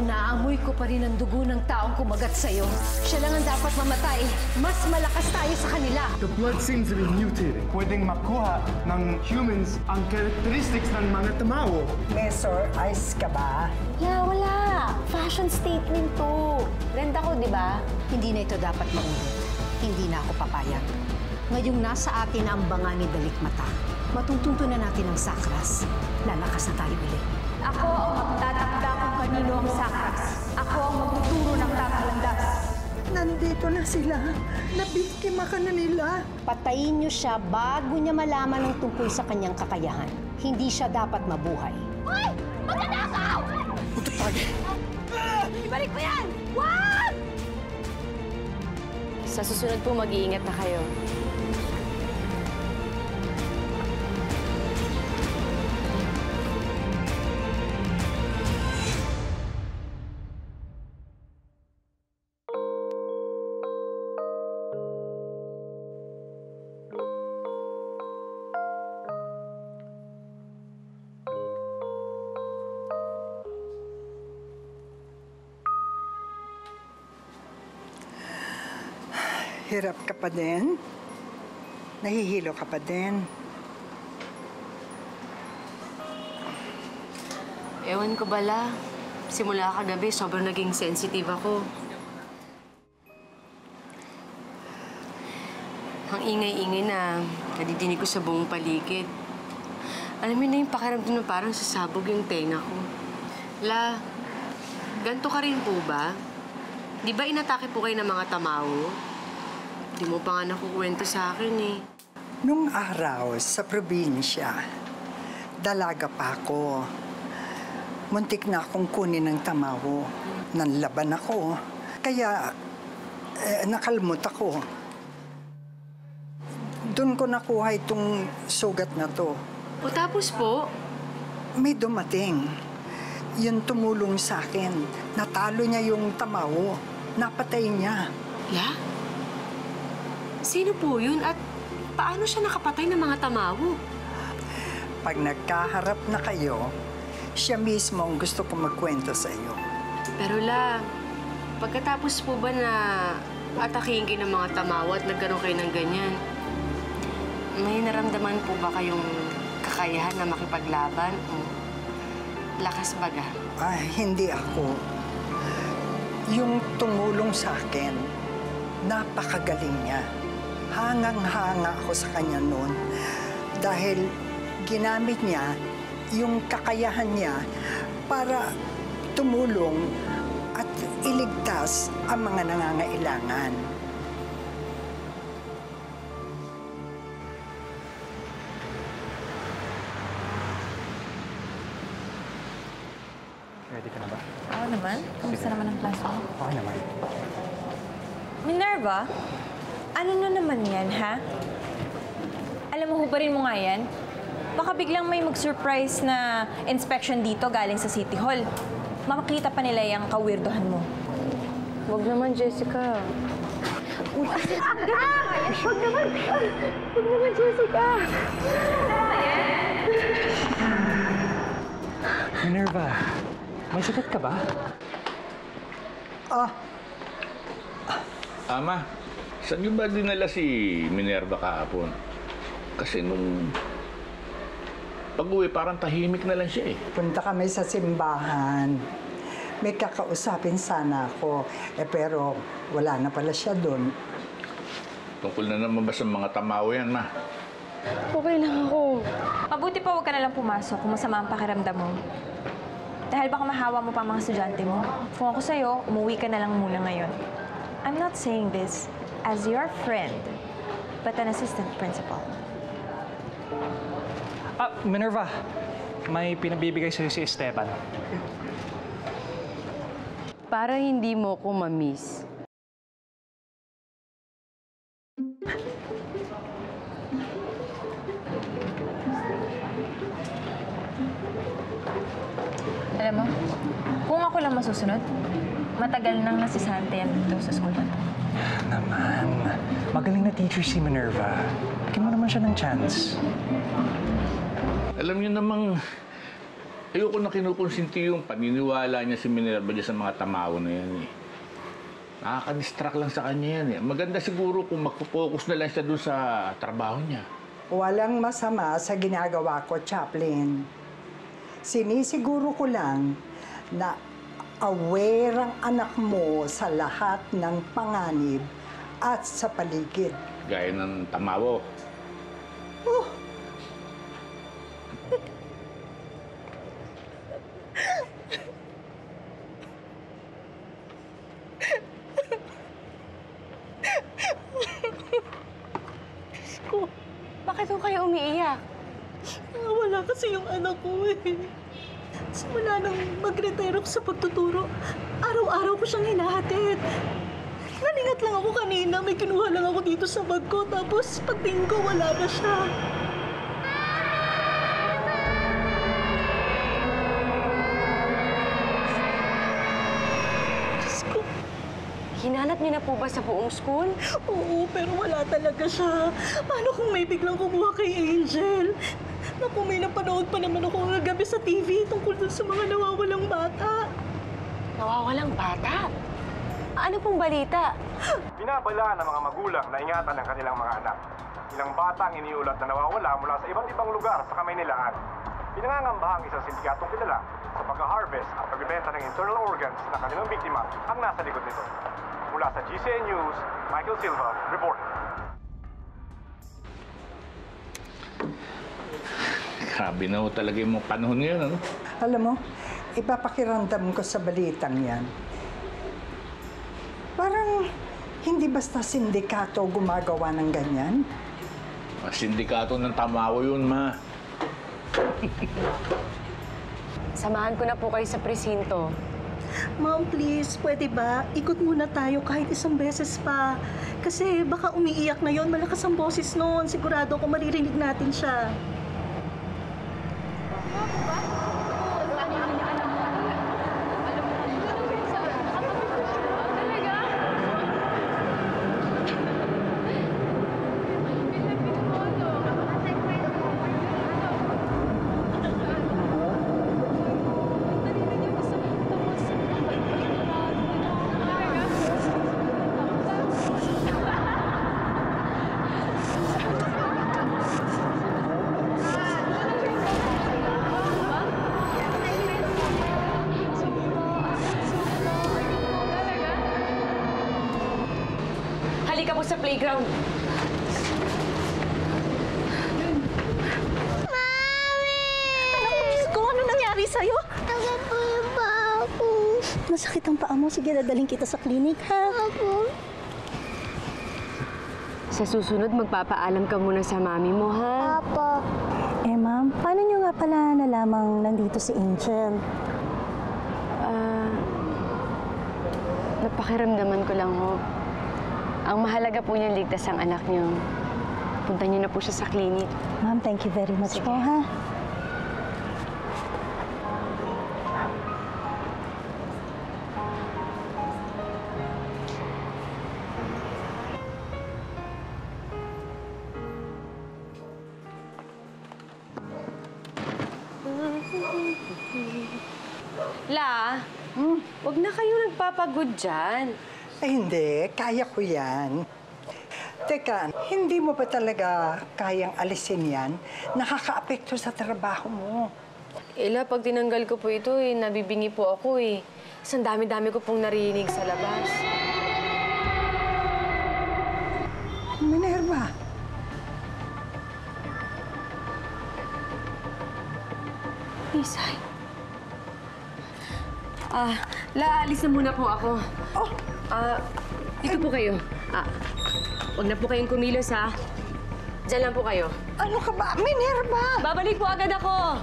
naamoy ko pa rin ang dugo ng taong kumagat sa'yo. Siya lang ang dapat mamatay. Mas malakas tayo sa kanila. The blood seems to be mutated. Pwedeng makuha ng humans ang characteristics ng mga tamawo. Mesor, ice ka ba? Yeah, wala. Fashion statement to. Ganda ko, di ba? Hindi na ito dapat maulit. Hindi na ako papayag. Ngayong nasa atin ang banga ni Dalikmata, matutunto na natin ang sakras. Lalakas na tayo ulit. Ako ang magtatakda kung kanino ang sakras. Ako ang magtuturo ng tamang landas. Nandito na sila. Nabiktima ka na nila. Patayin niyo siya bago niya malaman ang tungkol sa kanyang kakayahan. Hindi siya dapat mabuhay. Hoy! Magnanakaw! Ibalik mo yan! Wag! Sa susunod po, mag-iingat na kayo. Hirap ka pa din? Nahihilo ka pa din? Ewan ko bala. Simula kagabi, sobrang naging sensitive ako. Ang ingay-ingay na nadidinig ko sa buong paligid. Alam mo na yung pakiramdam na parang sasabog yung tenga ko. La, ganito ka rin po ba? Di ba inatake po kayo ng mga tamawo? Di mo pa nga nakukwento sa akin eh. Nung araw sa probinsya, dalaga pa ako. Muntik na akong kunin ng tamawo. Nanlaban ako. Kaya nakalmot ako. Doon ko nakuha itong sugat na to. O tapos po? May dumating. Yun tumulong sa akin. Natalo niya yung tamawo. Napatay niya. La? Sino po yun at paano siya nakapatay ng mga tamawo? Pag nagkaharap na kayo, siya mismo ang gusto ko magkwento sa iyo. Pero la, pagkatapos po ba na atakihin kayo ng mga tamawo at nagkaroon kayo ng ganyan, may naramdaman po ba kayong kakayahan na makipaglaban o lakas baga? Hindi ako. Yung tumulong sa akin, napakagaling niya. Hangang-hanga ako sa kanya noon dahil ginamit niya yung kakayahan niya para tumulong at iligtas ang mga nangangailangan. Ready ka na ba? Oo naman. Kamusta naman ang klase mo? Okay naman. Minerva? Ano na naman yan, ha? Alam mo, hubarin mo nga yan. Baka biglang may mag-surprise na inspection dito galing sa City Hall. Makakita pa nila yung kawirdohan mo. Huwag naman, Jessica. Huwag naman, Jessica! Minerva, may sakit ka ba? Ama, saan niyo ba dinala si Minerva kahapon? Kasi nung pag-uwi, parang tahimik na lang siya eh. Punta kami sa simbahan. May kakausapin sana ako. Pero wala na pala siya doon. Tungkol na naman ba sa mga tamawo yan, ma? Okay lang ako. Mabuti pa huwag ka nalang pumasok kung masama ang pakiramdam mo. Dahil baka mahawa mo pa ang mga estudyante mo. Kung ako sa'yo, umuwi ka na lang muna ngayon. I'm not saying this as your friend, but an assistant principal. Minerva, may pinabibigay sa'yo si Esteban. Para hindi mo ko ma-miss. Alam mo, kung ako lang masusunod, matagal nang nasisante yan dito sa school na to. Naman, magaling na teacher si Minerva. Bigyan mo naman siya ng chance. Alam niyo namang Ayoko na kinukonsinti yung paniniwala niya si Minerva dyan sa mga tamaw na yan eh. Nakaka-distract lang sa kanya yan eh. Maganda siguro kung mag-focus na lang siya doon sa trabaho niya. Walang masama sa ginagawa ko, Chaplain. Sinisiguro ko lang na aware ang anak mo sa lahat ng panganib at sa paligid. Gaya ng tamawo. Bakit ho kayo umiiyak? Wala kasi yung anak ko eh. Simula nang mag-retire ako sa pagtuturo, araw-araw ko siyang hinahatid. Nalingat lang ako kanina, may kinuha lang ako dito sa bag ko, tapos pagtingin ko wala na siya. Diyos ko. Hinanap niyo na po ba sa buong school? Oo, pero wala talaga siya. Paano kung may biglang kumuha kay Angel? Naku, may napanood pa naman ako kagabi sa TV tungkol dun sa mga nawawalang bata. Nawawalang bata? Ano pong balita? Binabalaan ng mga magulang na ingatan ng kanilang mga anak. Ilang bata ang iniulat na nawawala mula sa iba't ibang lugar sa Kamaynilaan. Pinangangambahan isang sindikatong kilala sa pag-harvest at pagbibenta ng internal organs ng kanilang biktima ang nasa likod nito. Mula sa GCN News, Michael Silva, report. Grabe na ho talaga yung mga panahon ngayon, ano? Alam mo, ipapakiramdam ko sa balitang yan. Parang hindi basta sindikato gumagawa ng ganyan. Sindikato ng tamawo yun, ma. Samahan ko na po kayo sa presinto. Ma'am, please, pwede ba? Ikot muna tayo kahit isang beses pa. Kasi baka umiiyak na yon, malakas ang boses noon. Sigurado ako maririnig natin siya. Halika po sa playground. Diyos ko, ano nangyari sa'yo? Sakit po yung paa ko. Masakit ang paa mo. Sige, dadaling kita sa klinik, ha? Apo. Sa susunod, magpapaalam ka muna sa mami mo, ha? Apo. Eh, ma'am, paano nyo nga pala nalamang nandito si Angel? Napakiramdaman ko lang ho. Ang mahalaga po niyan, ligtas ang anak niyo. Punta niyo na po siya sa klinik. Ma'am, thank you very much po, ha? La, wag na kayo nagpapagod dyan. Ay, hindi. Kaya ko yan. Teka, hindi mo ba talaga kayang alisin yan? Nakakaapekto sa trabaho mo. Ela, pag tinanggal ko po ito, nabibingi po ako eh. Ang dami-dami ko pong narinig sa labas. Minerva. Isay. La, alis na muna po ako. Oh, Dito po kayo. Huwag na po kayong kumilos, ha? Diyan lang po kayo. ano ka ba? Minerva! Babalik po agad ako!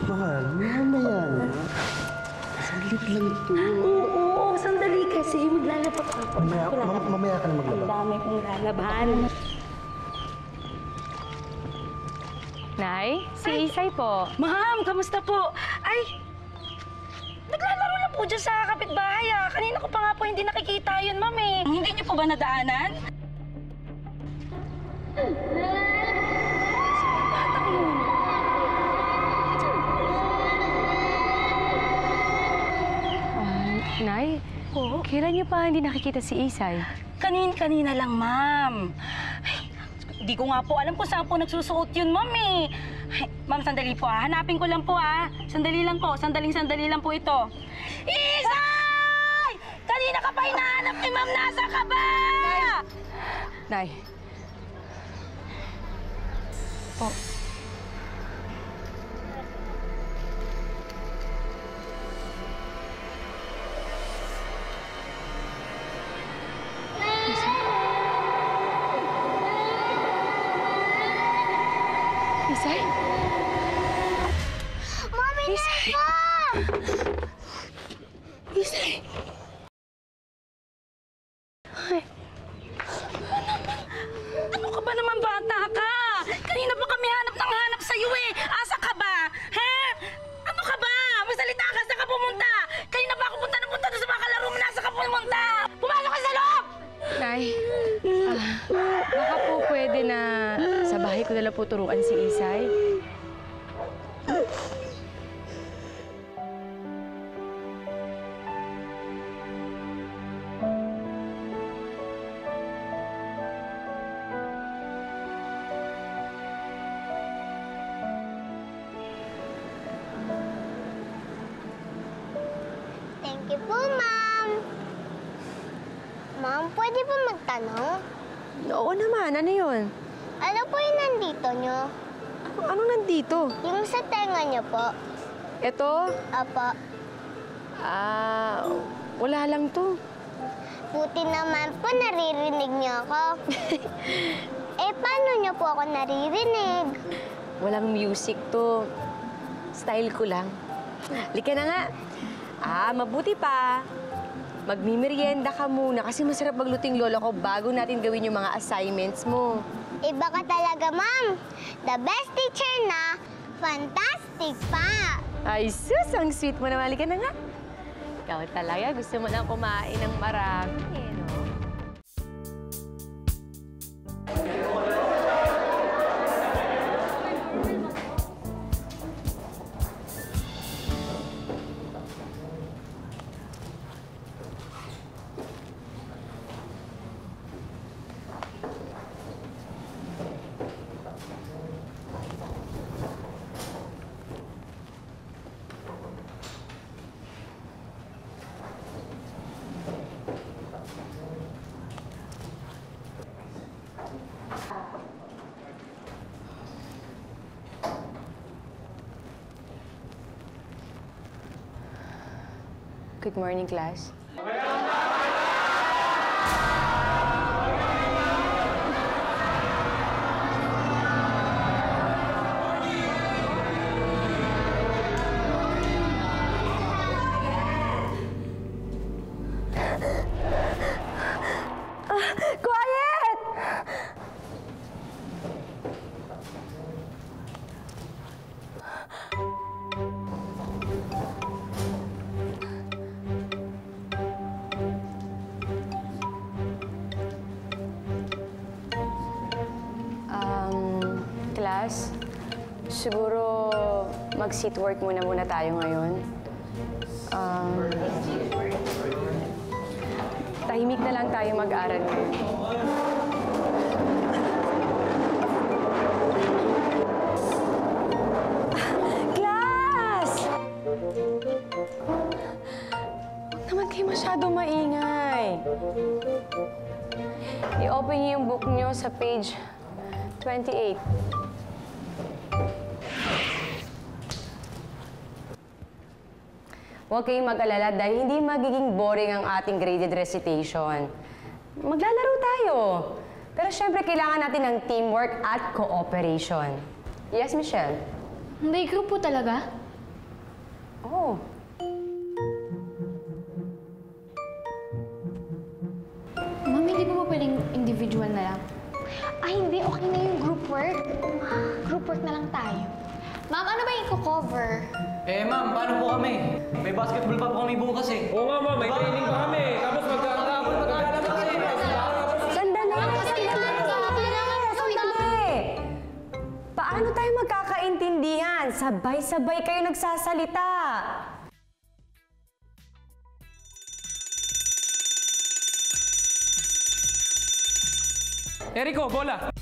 Mahal, mamaya na. Saglit lang ito. Oo, sandali kasi. Maglalapak ako. Mamaya ka na maglaba. Ang dami kong lalaban. Nay, si Isay po. Ma'am, kamusta po? Ay, naglalaro lang po dyan sa kapitbahay Kanina ko pa nga po hindi nakikita yun, ma'am eh. Hindi niyo po ba nadaanan? Nay, kailan niyo pa hindi nakikita si Isay? Kanina lang, ma'am. Ay, di ko nga po alam kung saan po nagsusuot yun, ma'am eh. Ay, ma'am, sandali po hanapin ko lang po Sandali lang po, sandali lang po ito. Isay! Kanina ka pa hinahanap ni ma'am, nasa ka ba? Nay. Po. Isay? Mami, Isay! Isay! Ay. Ano ka ba naman, bata ka? Kanina pa kami hanap sa'yo eh. Asa ka ba? He? Ano ka ba? Magsalita ka, saan ka pumunta? Kanina pa ako punta doon sa mga kalaro mo. Nasa ka pumunta? Pumasok ka sa loob! Nay, baka po pwede na sa bahay ko nila po turuan si Isay. Thank you po, ma'am. Ma'am, pwede po magtanong? Oo naman, ano yun? Ano po yung nandito nyo? Anong nandito? Yung sa tenga nyo po. Ito? Apo. Wala lang to. Buti naman po naririnig nyo ako. Paano nyo po ako naririnig? Walang music to. Style ko lang. Lika na nga. Mabuti pa. Magmimerienda ka muna kasi masarap magluting lola ko bago natin gawin yung mga assignments mo. Iba ka talaga, ma'am. The best teacher na fantastic pa. Ay, sus! Ang sweet mo naman. Lika na nga. Ikaw talaga. Gusto mo lang kumain ng marami, no? Good morning, class. Quiet! Class, siguro mag-seat work muna tayo ngayon. Tahimik na lang tayo mag-aral ngayon. Class! Huwag naman kayo masyado maingay. I-open niyo yung book niyo sa page 28. Huwag kayong mag-alala dahil hindi magiging boring ang ating graded recitation. Maglalaro tayo. Pero syempre, kailangan natin ng teamwork at cooperation. Yes, Michelle? May group po talaga? Oh. Ma'am, hindi po pwedeng individual na lang? Ay, hindi. Okay na yung group work. work? Group work na lang tayo. Ma'am, ano ba yung cover? Eh, ma'am, paano po kami? May basketball pa po kami bukas eh. Oo nga, ma'am. May training pa kami. Tapos magkakabot kasi. Sandali! Paano tayo magkakaintindihan? Sabay-sabay kayo nagsasalita. Erico, bola!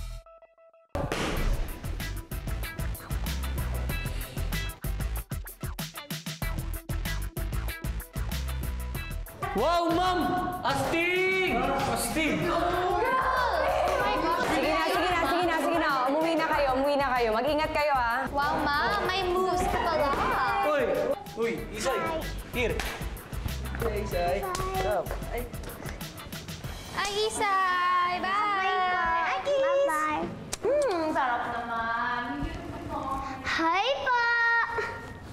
Wow, ma'am! Astig! Astig! Sige na. Umuwi na kayo. Mag-ingat kayo, ha? Wow, ma'am, may moves ka pala. Uy, Isay! Here! Hey, Isay! What's up? Ay, Isay! Bye! Bye-bye. Sarap naman. Hi po!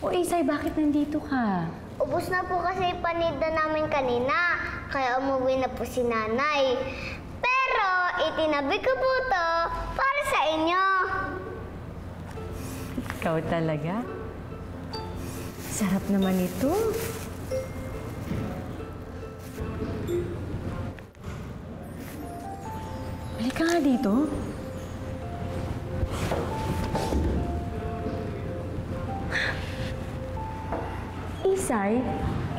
O, Isay, bakit nandito ka? Ubus na po kasi paninda namin kanina, kaya umuwi na po si nanay. Pero itinabi ko po to para sa inyo. Ikaw talaga? Sarap naman ito. Halika nga dito. Isay,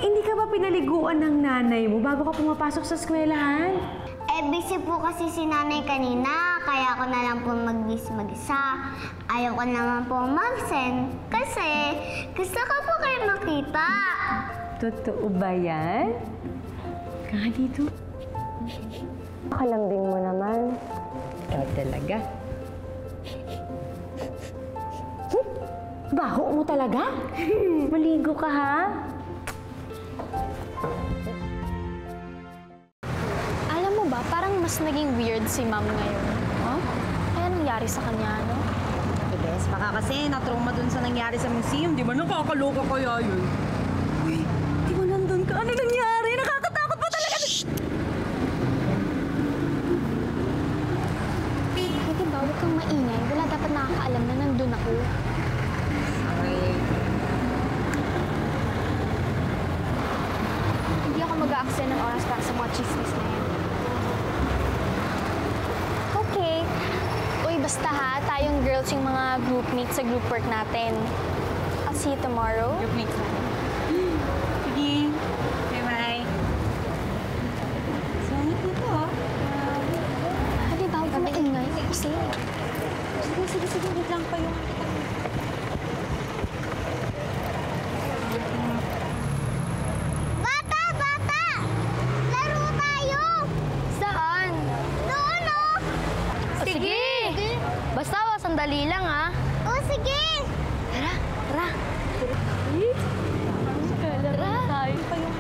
hindi ka ba pinaliguan ng nanay mo bago ka pumapasok sa eskwelahan? Eh, busy po kasi si nanay kanina, kaya ako na lang po mag-busy mag-isa. Ayaw ko naman po mag-send kasi gusto ko po kayo makita. Totoo ba yan? Kaya dito. Pakalambing mo naman. Ikaw talaga. Baho mo talaga? Maligo ka, ha? Alam mo ba, parang mas naging weird si ma'am ngayon. Huh? Kaya nangyari sa kanya, no? Bes, baka kasi na-trauma dun sa nangyari sa museum. Di ba nakakaloka kaya yun? Uy, di ba nandun ka? Ano nangyari? Nakakatakot pa talaga! Shhh! Pwede ba, huwag kang maingay. Wala dapat nakakaalam na nandun ako. Hindi ako mag-a-accent ng oras para sa mga chismis na yan. Okay. Uy, basta ha, tayong girls yung mga groupmates sa group work natin. I'll see you tomorrow. Groupmates natin. Sige. Bye-bye. Sangit nito, ah. Pwede ba, huwag kang maingay. Kasi... Sige. Wait lang pa yung... Bata! Laro tayo! Saan? Doon, oh! Sige! Basta, sandali lang, ha? Oh, sige! Tara! Tara! Tayo pa yung...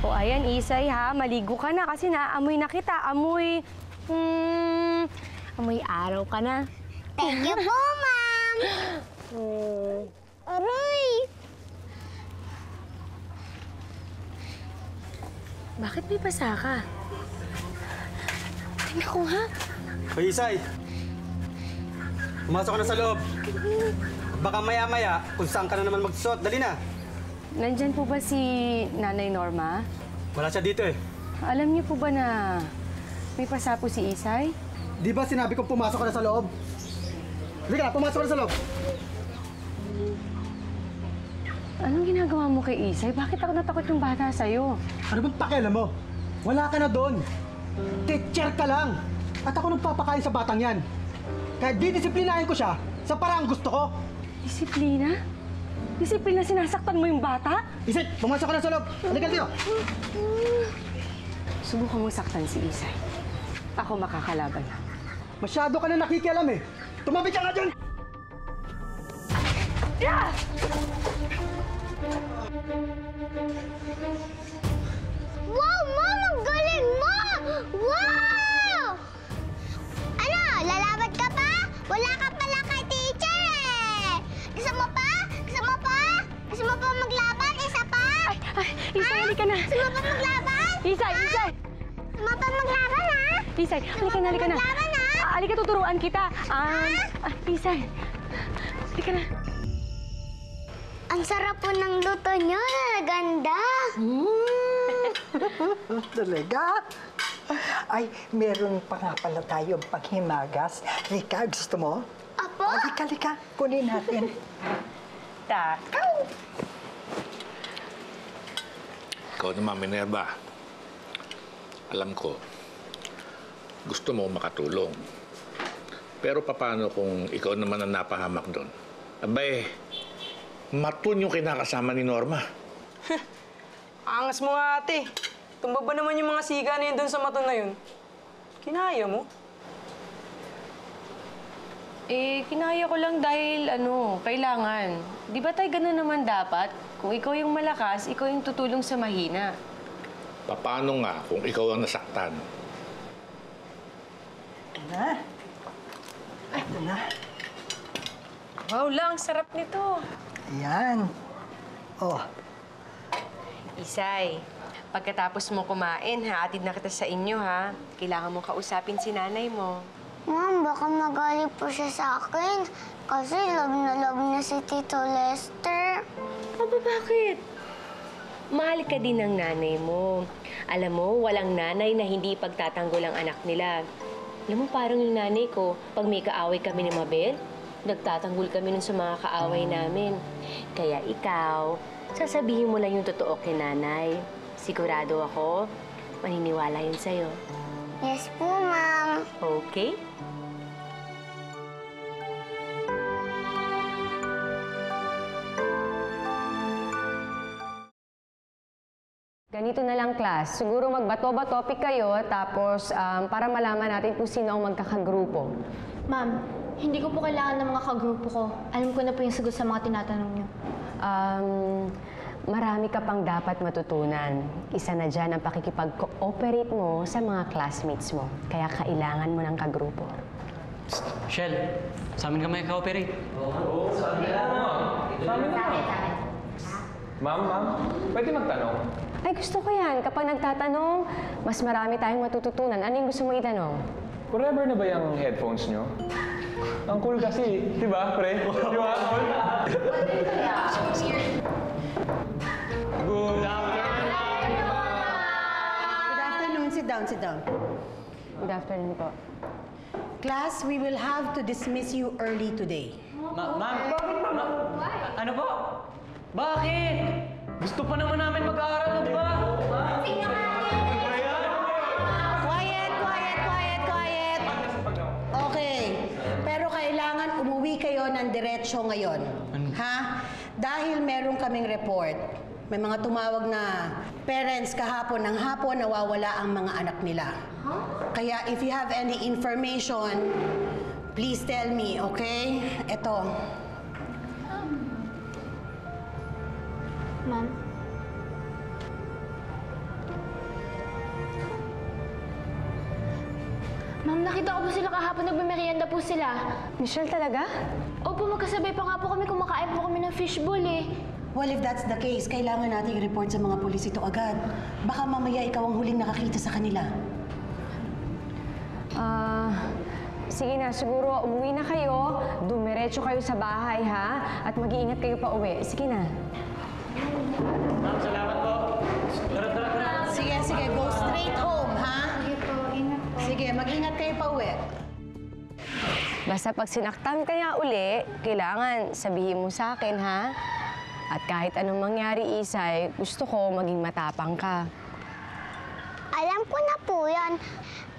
O, ayan, Isay, ha? Maligo ka na kasi naamoy na kita. Amoy araw ka na. Thank you po, ma'am! Aray! Bakit may pasa ka? Tingnan ko, ha? Hoy, Isay! Pumasok ka na sa loob. Baka maya-maya, kung saan ka na naman magsuot, dali na. Nandyan po ba si Nanay Norma? Wala siya dito eh. Alam niyo po ba na may pasa po si Isay? Di ba sinabi kong pumasok ka na sa loob? Halika na, pumasok ka na sa loob. Anong ginagawa mo kay Isay? Bakit ako natakot yung bata sa'yo? Ano bang pakialam mo? Wala ka na doon. Teacher ka lang. At ako nagpapakain sa batang yan. Kaya didisiplinahin ko siya sa paraang gusto ko. Disiplina? Disiplina sinasaktan mo yung bata? Isay, pumasok ka na sa loob. Halika dito. Subukan mo saktan si Isay. Ako makakalaban na. Masyado ka na nakikialam eh. Tumabi ka nga dyan! Yeah! Wow, Mom! Ang galing mo! Wow! Ano? Lalaban ka pa? halika na. Sumapat maglaban! Isay! Sumapat maglaban, ha? Isay, halika na. Maglaban, ha? Halika, tuturuan kita. Isay, halika na. Ang sarap po ng luto niyo. Ganda. Talaga? Ay, meron pa nga pala tayong panghimagas. Rika, gusto mo? Apo? Halika. Kunin natin. Takaw! Ikaw naman, Minerva. Alam ko, gusto mo makatulong. Pero paano kung ikaw naman ang napahamak doon? Abay, matun yung kinakasama ni Norma. Angas mo nga, ate. Tumba ba naman yung mga siga na yun doon sa maton na yun? Kinaya mo? Kinaya ko lang dahil, kailangan. Di ba tayo ganun naman dapat? Kung ikaw yung malakas, ikaw yung tutulong sa mahina. Paano nga kung ikaw ang nasaktan? Ito na. Wow lang, sarap nito. Yan. Oh. Isay, pagkatapos mo kumain, hatid na kita sa inyo, ha? Kailangan mong kausapin si nanay mo. Ma'am, baka magalit po siya sa akin. Kasi love na niya si Tito Lester. Bakit? Mahal ka din ng nanay mo. Alam mo, walang nanay na hindi pagtatanggol ang anak nila. Alam mo, parang yung nanay ko, pag may kaaway kami ni Mabel, nagtatanggol kami nun sa mga kaaway namin. Kaya ikaw, sasabihin mo lang yung totoo kay nanay. Sigurado ako, maniniwala yun sa'yo. Yes po, ma'am. Okay? Ganito na lang, class. Siguro magbato-ba-topic kayo, tapos para malaman natin kung sino ang magkakagrupo. Ma'am, hindi ko po kailangan ng mga kagrupo ko. Alam ko na po yung sagot sa mga tinatanong niyo. Marami ka pang dapat matutunan. Isa na dyan ang pakikipag-cooperate mo sa mga classmates mo. Kaya kailangan mo ng kagrupo. Shell, sa amin ka may ka-operate. Oo, sa amin ka. Ma'am, pwede magtanong? Ay, gusto ko yan. Kapag nagtatanong, mas marami tayong matututunan. Ano yung gusto mo itanong? Forever na ba yung headphones nyo? Ang cool kasi, di ba, pre? Di ba, cool? Good afternoon. Sit down. Good afternoon po. Class, we will have to dismiss you early today. Ma'am? Ano po? Bakit? Gusto pa naman namin mag-aaral, ba? Quiet. Okay. Pero kailangan umuwi kayo ng diretsyo ngayon. Ha? Dahil meron kaming report. May mga tumawag na parents kahapon ng hapon nawawala ang mga anak nila. Kaya if you have any information, please tell me, okay? Ito. Ma'am? Ma'am, nakita ko po sila kahapon. Nagmamerienda po sila. Michelle, talaga? Opo, magkasabay pa nga po kami. Kumakain po kami ng fishbowl eh. Well, if that's the case, kailangan nating i-report sa mga pulis ito agad. Baka mamaya ikaw ang huling nakakita sa kanila. Sige na, siguro umuwi na kayo, dumiretso kayo sa bahay, ha? At mag-iingat kayo pa uwi. Sige na. Ma'am, salamat po. Tara. Sige, go straight home, ha? Sige po, ingat po. Sige, mag-ingat kayo pa uwi. Basta pag sinaktan ka nga uli, kailangan sabihin mo sa akin, ha? At kahit anong mangyari, Isay, gusto ko maging matapang ka. Alam ko na po yan.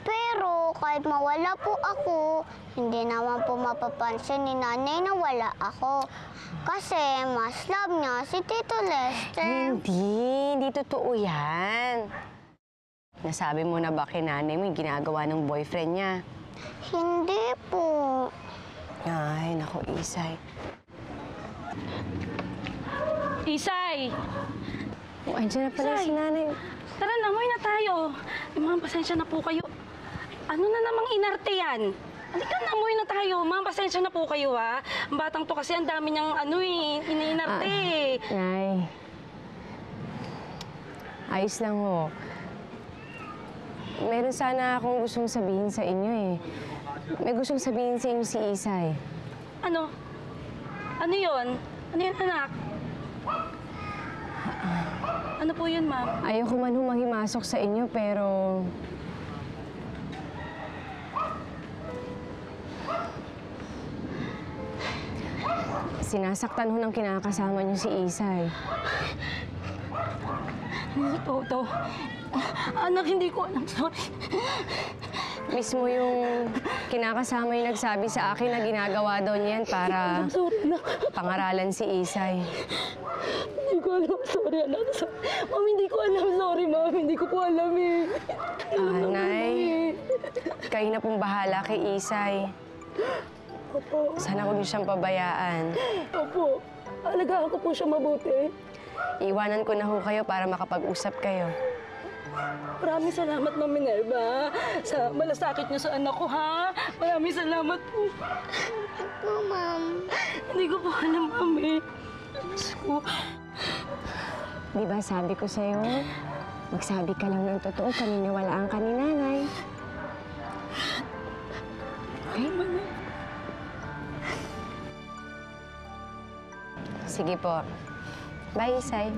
Pero kahit mawala po ako, hindi naman po mapapansin ni nanay na wala ako. Kasi mas love niya si Tito Lester. Hindi totoo yan. Nasabi mo na ba kay nanay mo yung ginagawa ng boyfriend niya? Hindi po. Ay, naku, Isay. Isay! Oh, andyan na pala si nanay. Tara na, umuwi na tayo. Ma'am, pasensya na po kayo. Ano na namang inarte yan? Halika na, umuwi na tayo. Ma'am, pasensya na po kayo, ha? Ang batang to kasi ang dami niyang iniinarte. Nay. Ayos lang ho. Meron sana akong gustong sabihin sa inyo eh. May gustong sabihin sa inyo si Isay. Ano? Ano yun? Ano yun, anak? Ano po yun, ma'am? Ayoko man humahimasok sa inyo, pero... Sinasaktan ho ng kinakasama niyo si Isay. Hindi po to. Anak, hindi ko alam. Sorry. Mismo yung kinakasama yung nagsabi sa akin na ginagawa daw niyan para pangaralan si Isay. Hindi ko alam. Sorry, anak. Ma'am, hindi ko alam. Sorry, ma'am. Hindi ko po alam eh. Nay, kayo na pong bahala kay Isay. Opo. Sana huwag niyo siyang pabayaan. Opo. Alagaan ko po siya mabuti. Iwanan ko na ho kayo para makapag-usap kayo. Maraming salamat, Ma'am Minerva. Sa malasakit niyo sa anak ko, ha? Maraming salamat po. Ako, Ma'am. Hindi ko po alam, Ma'am eh. Di ba sabi ko sa'yo, magsabi ka lang ng totoo, paniniwalaan ka ni nanay. Ay, Ma'am. Sige po. Bye, Isay.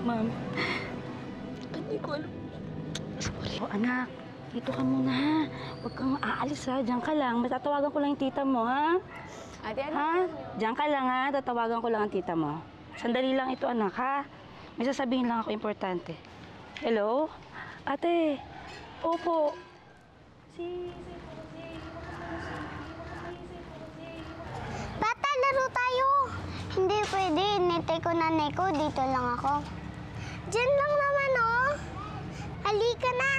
Ma'am, hindi ko alam. Sorry. Oh, anak, dito ka muna, ha? Huwag kang aalis, ha? Diyan ka lang. Matatawagan ko lang yung tita mo, ha? Ate, ano? Ha? Diyan ka lang, ha? Tatawagan ko lang ang tita mo. Sandali lang ito, anak, ha? May sasabihin lang ako importante. Hello? Ate? Opo. Bata, laro tayo. Hindi pwede. Inintay ko nanay ko. Dito lang ako. Diyan lang naman, oh. Halika na.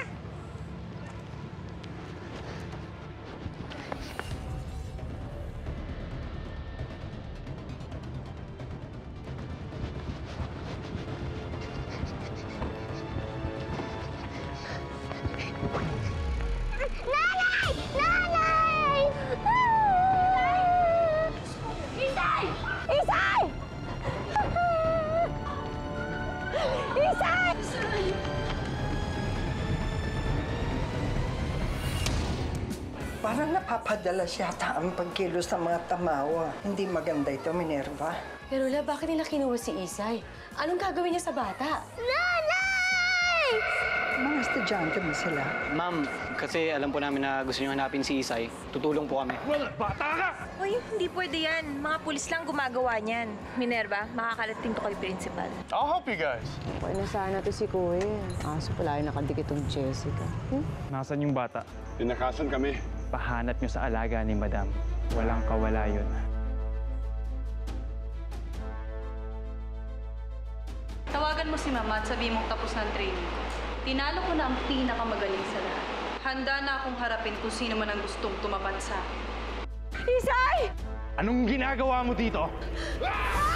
Nanay! Nanay! Isay! Isay! Isay! Parang napapadala yata ang pagkilos ng mga tamawa. Hindi maganda ito, Minerva. Pero La, bakit nila kinuha si Isay? Anong gagawin niya sa bata? Nanay! Mga estudyante mo sila. Ma'am, kasi alam po namin na gusto niyo hanapin si Isay. Tutulong po kami. Well, bata ka! Uy, hindi pwede yan. Mga pulis lang gumagawa niyan. Minerva, makakalating to kay principal. I'll help you guys. Okay na sana to si Kuya. Kaso pala yung nakadikit tong Jessica. Nasaan yung bata? Tinakasan kami. Pahanap niyo sa alaga ni Madam. Walang kawala yun. Tawagan mo si Mama at sabihin mong tapos na ang training ko. Tinalo ko na ang pinakamagaling sa lahat. Handa na akong harapin kung sino man ang gustong tumapat sa akin. Isay! Anong ginagawa mo dito? Ah!